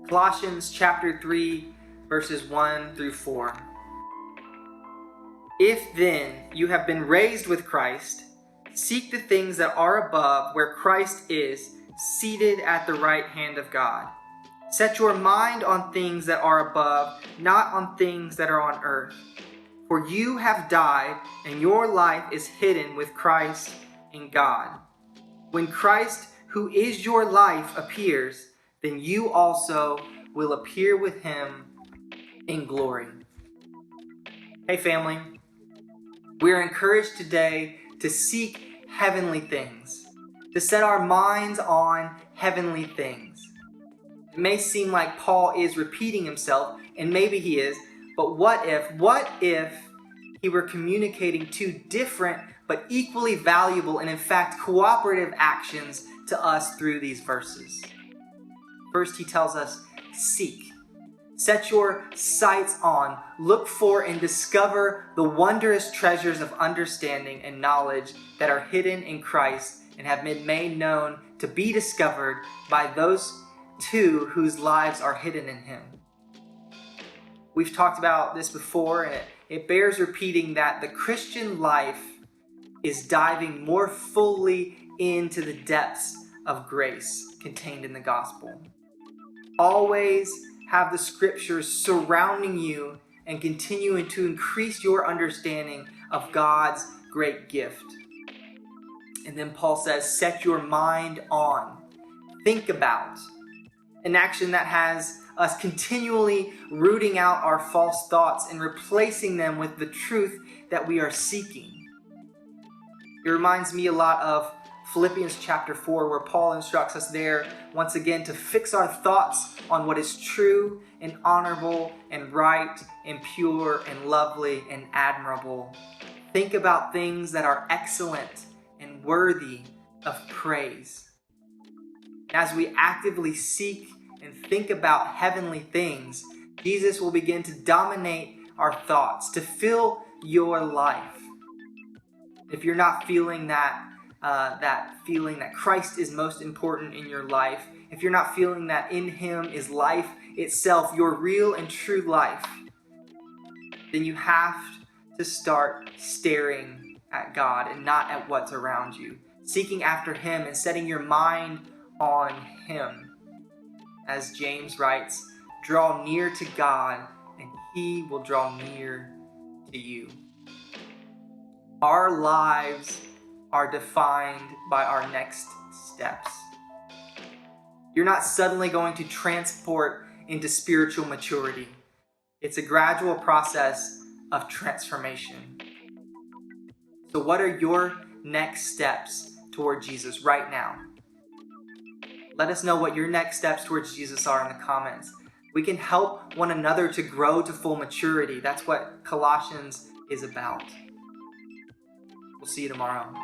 Colossians chapter 3, verses 1 through 4. If then you have been raised with Christ, seek the things that are above, where Christ is, seated at the right hand of God. Set your mind on things that are above, not on things that are on earth. For you have died, and your life is hidden with Christ in God. When Christ, who is your life, appears, then you also will appear with him in glory. Hey family, we're encouraged today to seek heavenly things, to set our minds on heavenly things. It may seem like Paul is repeating himself, and maybe he is, but what if he were communicating two different but equally valuable and in fact cooperative actions to us through these verses? First, he tells us, seek. Set your sights on, look for and discover the wondrous treasures of understanding and knowledge that are hidden in Christ and have been made known to be discovered by those two whose lives are hidden in him. We've talked about this before, and it bears repeating that the Christian life is diving more fully into the depths of grace contained in the gospel. Always have the scriptures surrounding you and continuing to increase your understanding of God's great gift. And then Paul says, set your mind on, think about, an action that has us continually rooting out our false thoughts and replacing them with the truth that we are seeking. It reminds me a lot of Philippians chapter 4, where Paul instructs us there once again to fix our thoughts on what is true and honorable and right and pure and lovely and admirable. Think about things that are excellent and worthy of praise. As we actively seek and think about heavenly things, Jesus will begin to dominate our thoughts, to fill your life. If you're not feeling that feeling that Christ is most important in your life, if you're not feeling that in him is life itself, your real and true life, then you have to start staring at God and not at what's around you, seeking after him and setting your mind on him. As James writes, draw near to God and he will draw near to you. Our lives are defined by our next steps. You're not suddenly going to transport into spiritual maturity. It's a gradual process of transformation. So what are your next steps toward Jesus right now? Let us know what your next steps towards Jesus are in the comments. We can help one another to grow to full maturity. That's what Colossians is about. We'll see you tomorrow.